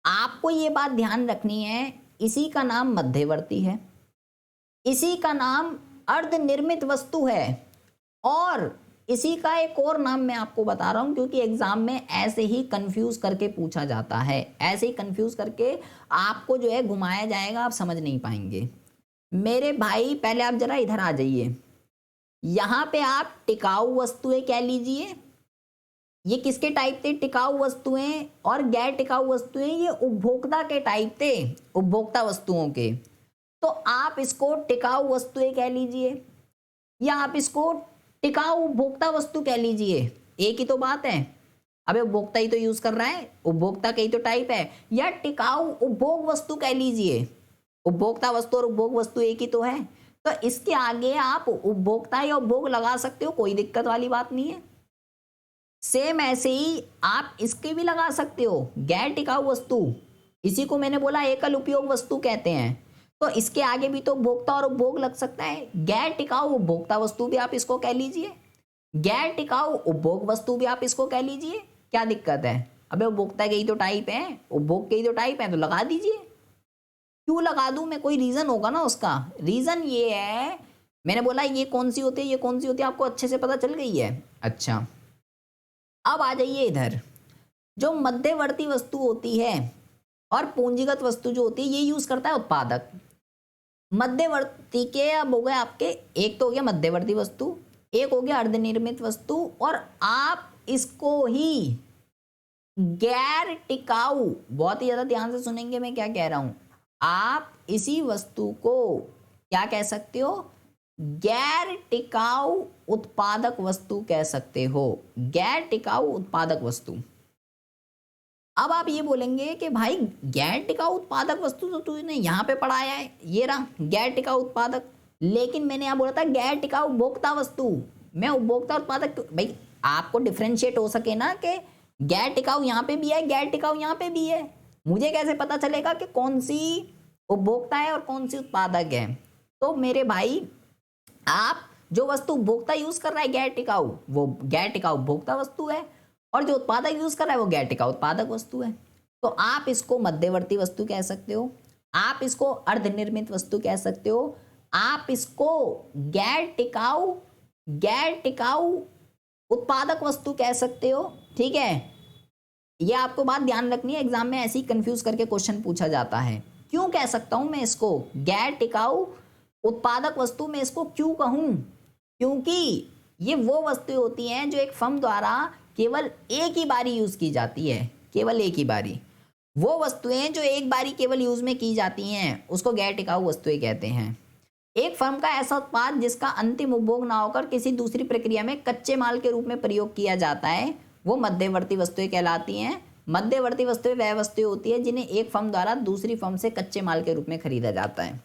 आपको ये बात ध्यान रखनी है, इसी का नाम मध्यवर्ती है, इसी का नाम अर्धनिर्मित वस्तु है, और इसी का एक और नाम मैं आपको बता रहा हूं क्योंकि एग्जाम में ऐसे ही कंफ्यूज करके पूछा जाता है, ऐसे ही कंफ्यूज करके आपको जो है घुमाया जाएगा, आप समझ नहीं पाएंगे मेरे भाई। पहले आप जरा इधर आ जाइए, यहां पे आप टिकाऊ वस्तुएं कह लीजिए। ये किसके टाइप थे? टिकाऊ वस्तुएं और गैर टिकाऊ वस्तुएं, ये उपभोक्ता के टाइप थे, उपभोक्ता वस्तुओं के। तो आप इसको टिकाऊ वस्तुएं कह लीजिए या आप इसको टिकाऊ उपभोक्ता वस्तु कह लीजिए, एक ही तो बात है। अबे उपभोक्ता ही तो यूज कर रहा है, उपभोक्ता का ही तो टाइप है। या टिकाऊ उपभोग वस्तु कह लीजिए, उपभोक्ता वस्तु और उपभोग वस्तु एक ही तो है। तो इसके आगे आप उपभोक्ता या उपभोग लगा सकते हो, कोई दिक्कत वाली बात नहीं है। सेम ऐसे ही आप इसके भी लगा सकते हो, गैर टिकाऊ वस्तु, इसी को मैंने बोला एकल उपयोग वस्तु कहते हैं। तो इसके आगे भी तो उपभोक्ता और उपभोग लग सकता है। गैर टिकाऊ उपभोक्ता वस्तु भी आप इसको कह लीजिए, गैर टिकाऊ उपभोग वस्तु भी आप इसको कह लीजिए, क्या दिक्कत है? अबे उपभोक्ता के ही तो टाइप है, उपभोग के ही तो टाइप है, तो लगा दीजिए। क्यों लगा दूं मैं? कोई रीजन होगा ना उसका। रीजन ये है, मैंने बोला ये कौन सी होती है, ये कौन सी होती है, आपको अच्छे से पता चल गई है। अच्छा, अब आ जाइए इधर। जो मध्यवर्ती वस्तु होती है और पूंजीगत वस्तु जो होती है ये यूज करता है उत्पादक। मध्यवर्ती के अब हो गए आपके, एक तो हो गया मध्यवर्ती वस्तु, एक हो गया अर्धनिर्मित वस्तु, और आप इसको ही गैर टिकाऊ, बहुत ही ज्यादा ध्यान से सुनेंगे मैं क्या कह रहा हूं, आप इसी वस्तु को क्या कह सकते हो, गैर टिकाऊ उत्पादक वस्तु कह सकते हो, गैर टिकाऊ उत्पादक वस्तु। अब आप ये बोलेंगे कि भाई गैर टिकाऊ उत्पादक वस्तु तो तूने यहाँ पे पढ़ाया है, ये रहा गैर टिकाऊ उत्पादक, लेकिन मैंने यहाँ बोला था गैर टिकाऊ उपभोक्ता वस्तु। मैं उपभोक्ता उत्पादक, भाई आपको डिफ्रेंशिएट हो सके ना कि गैर टिकाऊ यहाँ पे भी है, गैर टिकाऊ यहाँ पे भी है, मुझे कैसे पता चलेगा कि कौन सी उपभोक्ता है और कौन सी उत्पादक है। तो मेरे भाई आप जो वस्तु उपभोक्ता यूज कर रहा है गैर टिकाऊ, वो गैर टिकाऊ उपभोक्ता वस्तु है, और जो उत्पादक यूज कर रहा है वो गैर टिकाऊ उत्पादक वस्तु है। तो आप इसको मध्यवर्ती वस्तु कह सकते हो, आप इसको अर्धनिर्मित वस्तु कह सकते हो, आप इसको गैर टिकाऊ उत्पादक वस्तु कह सकते हो। ठीक है, ये आपको बात ध्यान रखनी है, एग्जाम में ऐसे ही कंफ्यूज करके क्वेश्चन पूछा जाता है। क्यों कह सकता हूं मैं इसको गैर टिकाऊ उत्पादक वस्तु में, इसको क्यों कहूं, क्योंकि ये वो वस्तुएं होती हैं जो एक फर्म द्वारा केवल एक ही बारी यूज की जाती है, केवल एक ही बारी। वो वस्तुएं जो एक बारी केवल यूज में की जाती हैं उसको गैर टिकाऊ वस्तुएं कहते हैं। एक फर्म का ऐसा उत्पाद जिसका अंतिम उपभोग ना होकर किसी दूसरी प्रक्रिया में कच्चे माल के रूप में प्रयोग किया जाता है वो मध्यवर्ती वस्तुएं कहलाती हैं। मध्यवर्ती वस्तुएं वह वस्तुएं होती है जिन्हें एक फर्म द्वारा दूसरी फर्म से कच्चे माल के रूप में खरीदा जाता है।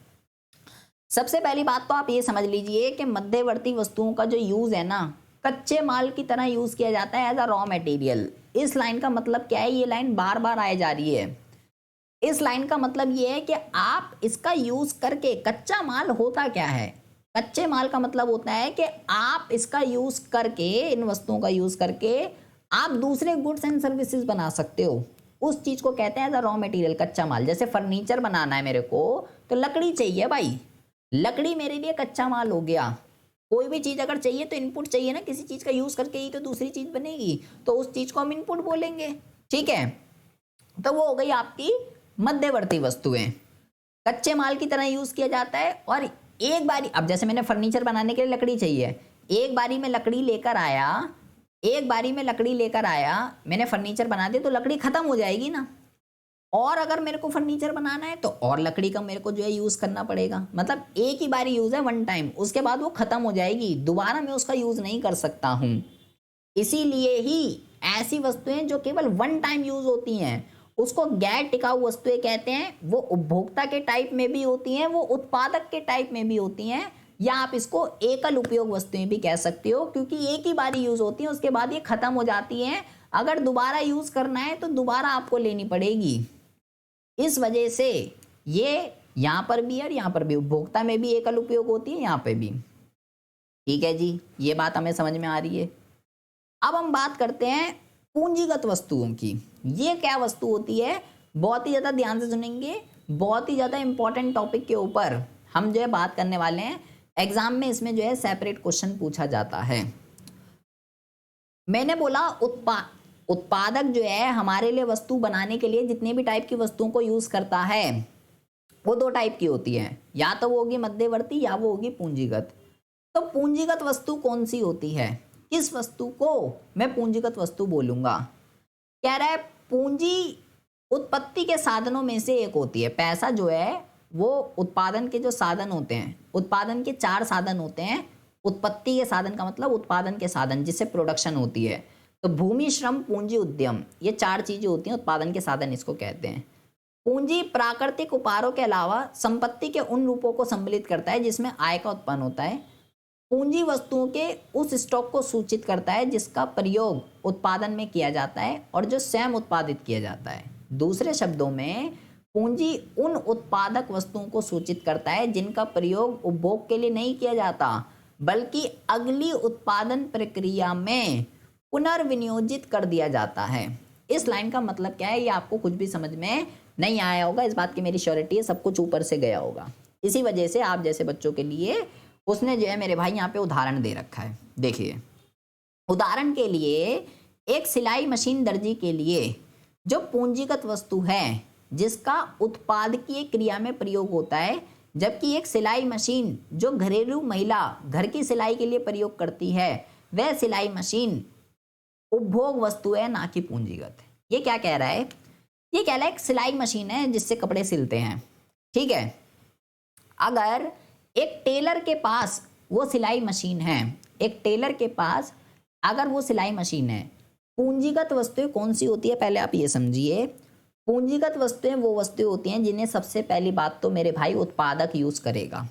सबसे पहली बात तो आप ये समझ लीजिए कि मध्यवर्ती वस्तुओं का जो यूज है ना, कच्चे माल की तरह यूज किया जाता है एज अ रॉ मटेरियल। इस लाइन का मतलब क्या है, ये लाइन बार बार आए जा रही है। इस लाइन का मतलब ये है कि आप इसका यूज करके, कच्चा माल होता क्या है, कच्चे माल का मतलब होता है कि आप इसका यूज करके, इन वस्तुओं का यूज करके आप दूसरे गुड्स एंड सर्विसेज बना सकते हो। उस चीज को कहते हैं एज अ रॉ मटेरियल, कच्चा माल। जैसे फर्नीचर बनाना है मेरे को तो लकड़ी चाहिए भाई, लकड़ी मेरे लिए कच्चा माल हो गया। कोई भी चीज अगर चाहिए तो इनपुट चाहिए ना, किसी चीज का यूज करके ही तो दूसरी चीज बनेगी, तो उस चीज को हम इनपुट बोलेंगे। ठीक है, तो वो हो गई आपकी मध्यवर्ती वस्तुएं, कच्चे माल की तरह यूज किया जाता है। और एक बारी, अब जैसे मैंने फर्नीचर बनाने के लिए लकड़ी चाहिए, एक बारी में लकड़ी लेकर आया, मैंने फर्नीचर बना दिया तो लकड़ी खत्म हो जाएगी ना। और अगर मेरे को फर्नीचर बनाना है तो और लकड़ी का मेरे को जो है यूज करना पड़ेगा। मतलब एक ही बारी यूज है, वन टाइम, उसके बाद वो खत्म हो जाएगी, दोबारा मैं उसका यूज नहीं कर सकता हूं। इसीलिए ही ऐसी वस्तुएं जो केवल वन टाइम यूज होती हैं उसको गैर टिकाऊ वस्तुएं कहते हैं। वो उपभोक्ता के टाइप में भी होती हैं, वो उत्पादक के टाइप में भी होती हैं, या आप इसको एकल उपयोग वस्तुएं भी कह सकते हो, क्योंकि एक ही बारी यूज होती है, उसके बाद ये खत्म हो जाती हैं। अगर दोबारा यूज करना है तो दोबारा आपको लेनी पड़ेगी। इस वजह से ये यहां पर भी और यहां पर भी, उपभोक्ता में भी एकल उपयोग होती है, यहां पे भी। ठीक है जी, ये बात हमें समझ में आ रही है। अब हम बात करते हैं पूंजीगत वस्तुओं की। ये क्या वस्तु होती है, बहुत ही ज्यादा ध्यान से सुनेंगे, बहुत ही ज्यादा इंपॉर्टेंट टॉपिक के ऊपर हम जो है बात करने वाले हैं। एग्जाम में इसमें जो है सेपरेट क्वेश्चन पूछा जाता है। मैंने बोला उत्पादक जो है हमारे लिए वस्तु बनाने के लिए जितने भी टाइप की वस्तुओं को यूज करता है वो दो टाइप की होती है, या तो वो होगी मध्यवर्ती या वो होगी पूंजीगत। तो पूंजीगत वस्तु कौन सी होती है, किस वस्तु को मैं पूंजीगत वस्तु बोलूंगा। कह रहा है पूंजी उत्पत्ति के साधनों में से एक होती है। पैसा जो है वो उत्पादन के जो साधन होते हैं, उत्पादन के 4 साधन होते हैं। उत्पत्ति के साधन का मतलब उत्पादन के साधन जिससे प्रोडक्शन होती है। तो भूमि, श्रम, पूंजी, उद्यम, ये 4 चीजें होती हैं, उत्पादन के साधन इसको कहते हैं। पूंजी प्राकृतिक उपहारों के अलावा संपत्ति के उन रूपों को सम्मिलित करता है जिसमें आय का उत्पन्न होता है। पूंजी वस्तुओं के उस स्टॉक को सूचित करता है जिसका प्रयोग उत्पादन में किया जाता है और जो स्वयं उत्पादित किया जाता है। दूसरे शब्दों में पूंजी उन उत्पादक वस्तुओं को सूचित करता है जिनका प्रयोग उपभोग के लिए नहीं किया जाता बल्कि अगली उत्पादन प्रक्रिया में पुनर्विनियोजित कर दिया जाता है। इस लाइन का मतलब क्या है, ये आपको कुछ भी समझ में नहीं आया होगा, इस बात की मेरी श्योरिटी है, सब कुछ ऊपर से गया होगा। इसी वजह से आप जैसे बच्चों के लिए उसने जो है मेरे भाई यहाँ पे उदाहरण दे रखा है। देखिए, उदाहरण के लिए एक सिलाई मशीन दर्जी के लिए जो पूंजीगत वस्तु है जिसका उत्पादकीय क्रिया में प्रयोग होता है, जबकि एक सिलाई मशीन जो घरेलू महिला घर की सिलाई के लिए प्रयोग करती है वह सिलाई मशीन उपभोग वस्तु है, ना कि पूंजीगत। ये क्या कह रहा है? ये कह रहा है एक सिलाई मशीन है जिससे कपड़े सिलते हैं, ठीक है। अगर एक टेलर के पास वो सिलाई मशीन है, एक टेलर के पास अगर वो सिलाई मशीन है, पूंजीगत वस्तुएं कौन सी होती है पहले आप ये समझिए। पूंजीगत वस्तुएं वो वस्तुएं होती हैं जिन्हें सबसे पहली बात तो मेरे भाई उत्पादक यूज करेगा,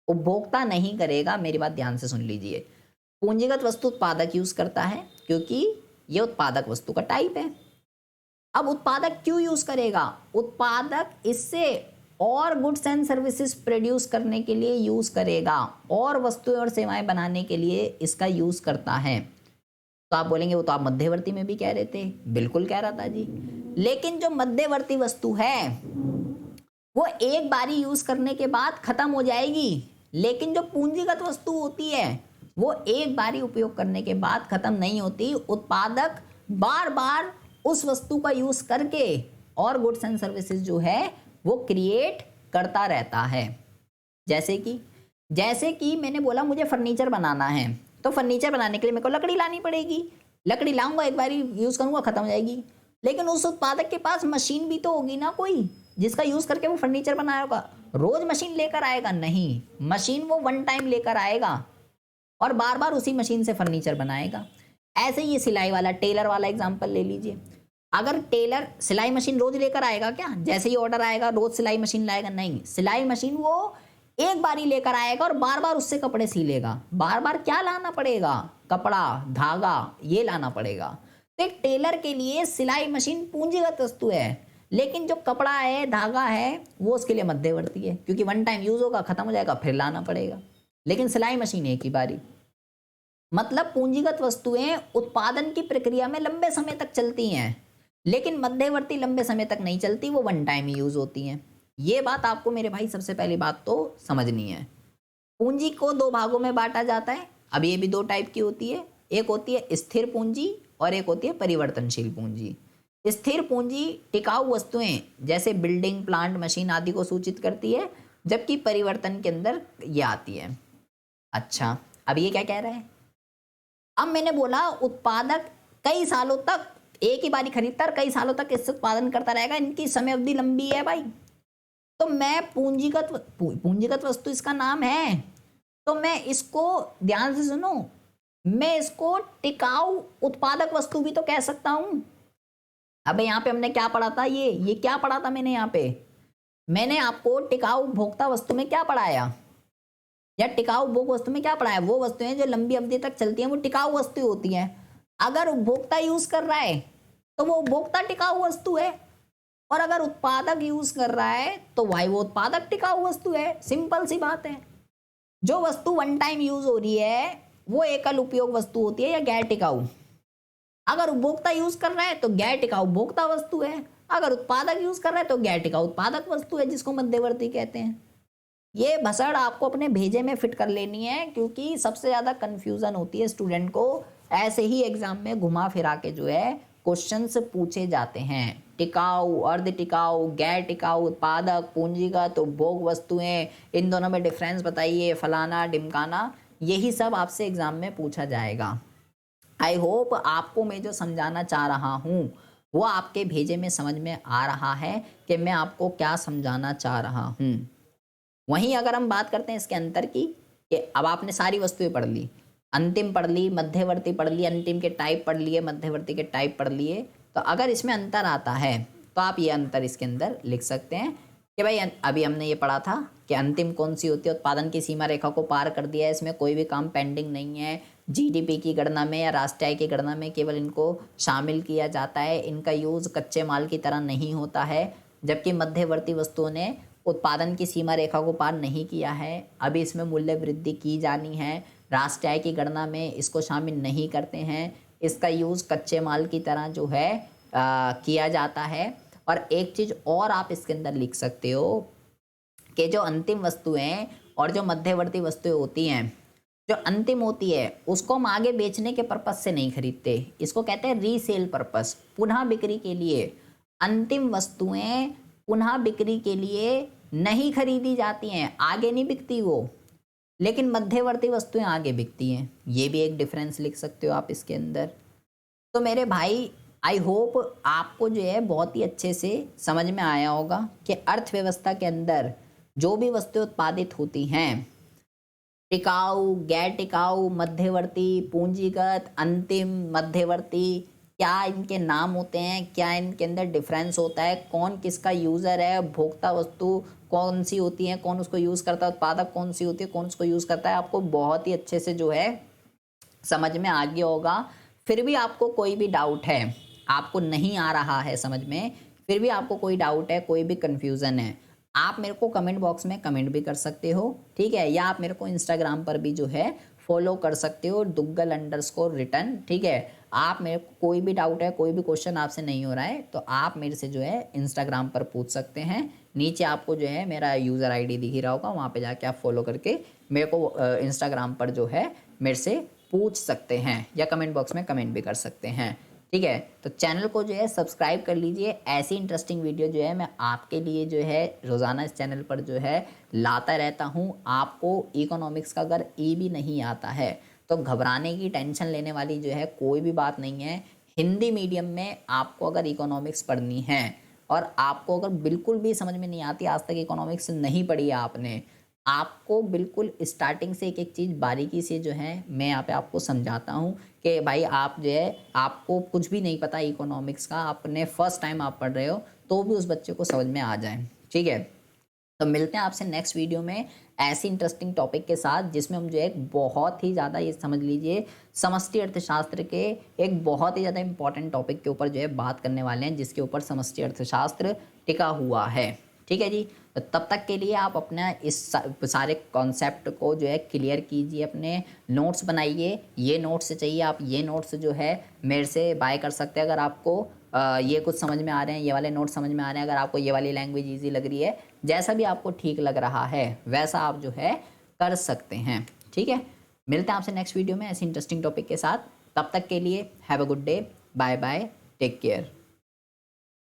उपभोक्ता नहीं करेगा। मेरी बात ध्यान से सुन लीजिए। पूंजीगत वस्तु उत्पादक यूज करता है क्योंकि ये उत्पादक वस्तु का टाइप है। अब उत्पादक क्यों यूज करेगा? उत्पादक इससे और गुड्स एंड सर्विसेज प्रोड्यूस करने के लिए यूज करेगा, और वस्तुएं और सेवाएं बनाने के लिए इसका यूज करता है। तो आप बोलेंगे वो तो आप मध्यवर्ती में भी कह रहे थे। बिल्कुल कह रहा था जी, लेकिन जो मध्यवर्ती वस्तु है वो एक बारी यूज करने के बाद खत्म हो जाएगी, लेकिन जो पूंजीगत वस्तु होती है वो एक बारी उपयोग करने के बाद खत्म नहीं होती। उत्पादक बार बार उस वस्तु का यूज करके और गुड्स एंड सर्विसेज जो है वो क्रिएट करता रहता है। जैसे कि मैंने बोला मुझे फर्नीचर बनाना है, तो फर्नीचर बनाने के लिए मेरे को लकड़ी लानी पड़ेगी। लकड़ी लाऊंगा, एक बार यूज करूंगा, खत्म हो जाएगी। लेकिन उस उत्पादक के पास मशीन भी तो होगी ना कोई, जिसका यूज करके वो फर्नीचर बनाएगा। रोज मशीन लेकर आएगा नहीं, मशीन वो वन टाइम लेकर आएगा और बार बार उसी मशीन से फर्नीचर बनाएगा। ऐसे ही ये सिलाई वाला टेलर वाला एग्जांपल ले लीजिए। अगर टेलर सिलाई मशीन रोज लेकर आएगा क्या? जैसे ही ऑर्डर आएगा रोज सिलाई मशीन लाएगा? नहीं, सिलाई मशीन वो एक बार ही लेकर आएगा और बार बार उससे कपड़े सिलेगा। बार बार क्या लाना पड़ेगा? कपड़ा, धागा, ये लाना पड़ेगा। तो एक टेलर के लिए सिलाई मशीन पूंजीगत वस्तु है, लेकिन जो कपड़ा है, धागा है, वो उसके लिए मध्यवर्ती है, क्योंकि वन टाइम यूज होगा, खत्म हो जाएगा, फिर लाना पड़ेगा। लेकिन सिलाई मशीन एक ही बारी। मतलब पूंजीगत वस्तुएं उत्पादन की प्रक्रिया में लंबे समय तक चलती हैं, लेकिन मध्यवर्ती लंबे समय तक नहीं चलती, वो वन टाइम ही यूज होती हैं। ये बात आपको मेरे भाई सबसे पहली बात तो समझनी है। पूंजी को दो भागों में बांटा जाता है। अब ये भी दो टाइप की होती है, एक होती है स्थिर पूंजी और एक होती है परिवर्तनशील पूंजी। स्थिर पूंजी टिकाऊ वस्तुएं जैसे बिल्डिंग, प्लांट, मशीन आदि को सूचित करती है, जबकि परिवर्तन के अंदर ये आती है। अच्छा, अब ये क्या कह रहा है? अब मैंने बोला उत्पादक कई सालों तक एक ही बारी खरीदता और कई सालों तक इससे उत्पादन करता रहेगा, इनकी समय अवधि लंबी है भाई। तो मैं पूंजीगत वस्तु इसका नाम है, तो मैं इसको ध्यान से सुनो, मैं इसको टिकाऊ उत्पादक वस्तु भी तो कह सकता हूं। अब यहाँ पे हमने क्या पढ़ा था? ये क्या पढ़ा था मैंने यहाँ पे? मैंने आपको टिकाऊ उपभोक्ता वस्तु में क्या पढ़ाया, या टिकाऊ उपभोग वस्तु में क्या पढ़ाया? वो वस्तुएं जो लंबी अवधि तक चलती हैं वो टिकाऊ वस्तु होती हैं। अगर उपभोक्ता यूज कर रहा है तो वो उपभोक्ता टिकाऊ वस्तु है, और अगर उत्पादक यूज कर रहा है तो भाई वो उत्पादक टिकाऊ वस्तु है। सिंपल सी बात है। जो वस्तु वन टाइम यूज हो रही है वो एकल उपयोग वस्तु होती है या गैर टिकाऊ। अगर उपभोक्ता यूज कर रहा है तो गैर टिकाऊ उपभोक्ता वस्तु है, अगर उत्पादक यूज कर रहा है तो गैर टिकाऊ उत्पादक वस्तु है, जिसको मध्यवर्ती कहते हैं। ये भसड़ आपको अपने भेजे में फिट कर लेनी है, क्योंकि सबसे ज्यादा कंफ्यूजन होती है स्टूडेंट को। ऐसे ही एग्जाम में घुमा फिरा के जो है क्वेश्चंस पूछे जाते हैं। टिकाऊ, अर्ध टिकाऊ, गैर टिकाऊ, उत्पादक, पूंजीगत, उपभोग वस्तुएं, इन दोनों में डिफरेंस बताइए, फलाना ढिमकाना, यही सब आपसे एग्जाम में पूछा जाएगा। आई होप आपको मैं जो समझाना चाह रहा हूँ वो आपके भेजे में समझ में आ रहा है कि मैं आपको क्या समझाना चाह रहा हूँ। वहीं अगर हम बात करते हैं इसके अंतर की, कि अब आपने सारी वस्तुएं पढ़ ली, अंतिम पढ़ ली, मध्यवर्ती पढ़ ली, अंतिम के टाइप पढ़ लिए, मध्यवर्ती के टाइप पढ़ लिए, तो अगर इसमें अंतर आता है तो आप ये अंतर इसके अंदर लिख सकते हैं कि भाई अभी हमने ये पढ़ा था कि अंतिम कौन सी होती है, उत्पादन की सीमा रेखा को पार कर दिया है, इसमें कोई भी काम पेंडिंग नहीं है, जीडीपी की गणना में या राष्ट्रीय आय की गणना में केवल इनको शामिल किया जाता है, इनका यूज कच्चे माल की तरह नहीं होता है। जबकि मध्यवर्ती वस्तुओं ने उत्पादन की सीमा रेखा को पार नहीं किया है, अभी इसमें मूल्य वृद्धि की जानी है, राष्ट्रीय आय की गणना में इसको शामिल नहीं करते हैं, इसका यूज़ कच्चे माल की तरह जो है किया जाता है। और एक चीज़ और आप इसके अंदर लिख सकते हो कि जो अंतिम वस्तुएं और जो मध्यवर्ती वस्तुएं होती हैं, जो अंतिम होती है उसको हम आगे बेचने के पर्पस से नहीं खरीदते, इसको कहते हैं रीसेल पर्पस, पुनः बिक्री के लिए। अंतिम वस्तुएं पुनः बिक्री के लिए नहीं खरीदी जाती हैं, आगे नहीं बिकती वो, लेकिन मध्यवर्ती वस्तुएं आगे बिकती हैं। ये भी एक डिफरेंस लिख सकते हो आप इसके अंदर। तो मेरे भाई आई होप आपको जो है बहुत ही अच्छे से समझ में आया होगा कि अर्थव्यवस्था के अंदर जो भी वस्तुएं उत्पादित होती हैं, टिकाऊ, गैर टिकाऊ, मध्यवर्ती, पूंजीगत, अंतिम, मध्यवर्ती, क्या इनके नाम होते हैं, क्या इनके अंदर डिफरेंस होता है, कौन किसका यूज़र है, भोक्ता वस्तु कौन सी होती है, कौन उसको यूज़ करता है, उत्पादक कौन सी होती है, कौन उसको यूज़ करता है, आपको बहुत ही अच्छे से जो है समझ में आ गया होगा। फिर भी आपको कोई भी डाउट है, आपको नहीं आ रहा है समझ में, फिर भी आपको कोई डाउट है, कोई भी कन्फ्यूज़न है, आप मेरे को कमेंट बॉक्स में कमेंट भी कर सकते हो, ठीक है, या आप मेरे को इंस्टाग्राम पर भी जो है फॉलो कर सकते हो, Duggal_Written, ठीक है। आप मेरे को कोई भी डाउट है, कोई भी क्वेश्चन आपसे नहीं हो रहा है, तो आप मेरे से जो है इंस्टाग्राम पर पूछ सकते हैं। नीचे आपको जो है मेरा यूज़र आईडी दिख ही रहा होगा, वहाँ पे जाके आप फॉलो करके मेरे को इंस्टाग्राम पर जो है मेरे से पूछ सकते हैं, या कमेंट बॉक्स में कमेंट भी कर सकते हैं, ठीक है। तो चैनल को जो है सब्सक्राइब कर लीजिए, ऐसी इंटरेस्टिंग वीडियो जो है मैं आपके लिए जो है रोज़ाना इस चैनल पर जो है लाता रहता हूँ। आपको इकोनॉमिक्स का अगर ई भी नहीं आता है तो घबराने की, टेंशन लेने वाली जो है कोई भी बात नहीं है। हिंदी मीडियम में आपको अगर इकोनॉमिक्स पढ़नी है और आपको अगर बिल्कुल भी समझ में नहीं आती, आज तक इकोनॉमिक्स नहीं पढ़ी है आपने, आपको बिल्कुल स्टार्टिंग से एक एक चीज़ बारीकी से जो है मैं यहाँ पे आपको समझाता हूँ कि भाई आप जो है, आपको कुछ भी नहीं पता इकोनॉमिक्स का, आपने फर्स्ट टाइम आप पढ़ रहे हो, तो भी उस बच्चे को समझ में आ जाए, ठीक है। तो मिलते हैं आपसे नेक्स्ट वीडियो में ऐसी इंटरेस्टिंग टॉपिक के साथ, जिसमें हम जो है बहुत ही ज़्यादा, ये समझ लीजिए, समष्टि अर्थशास्त्र के एक बहुत ही ज़्यादा इंपॉर्टेंट टॉपिक के ऊपर जो है बात करने वाले हैं, जिसके ऊपर समष्टि अर्थशास्त्र टिका हुआ है, ठीक है जी। तो तब तक के लिए आप अपना इस सारे कॉन्सेप्ट को जो है क्लियर कीजिए, अपने नोट्स बनाइए। ये नोट्स चाहिए, आप ये नोट्स जो है मेरे से बाय कर सकते हैं अगर आपको ये कुछ समझ में आ रहे हैं, ये वाले नोट्स समझ में आ रहे हैं, अगर आपको ये वाली लैंग्वेज ईजी लग रही है, जैसा भी आपको ठीक लग रहा है वैसा आप जो है कर सकते हैं, ठीक है। मिलते हैं आपसे नेक्स्ट वीडियो में ऐसी इंटरेस्टिंग टॉपिक के साथ। तब तक के लिए have a good day, bye bye, take care.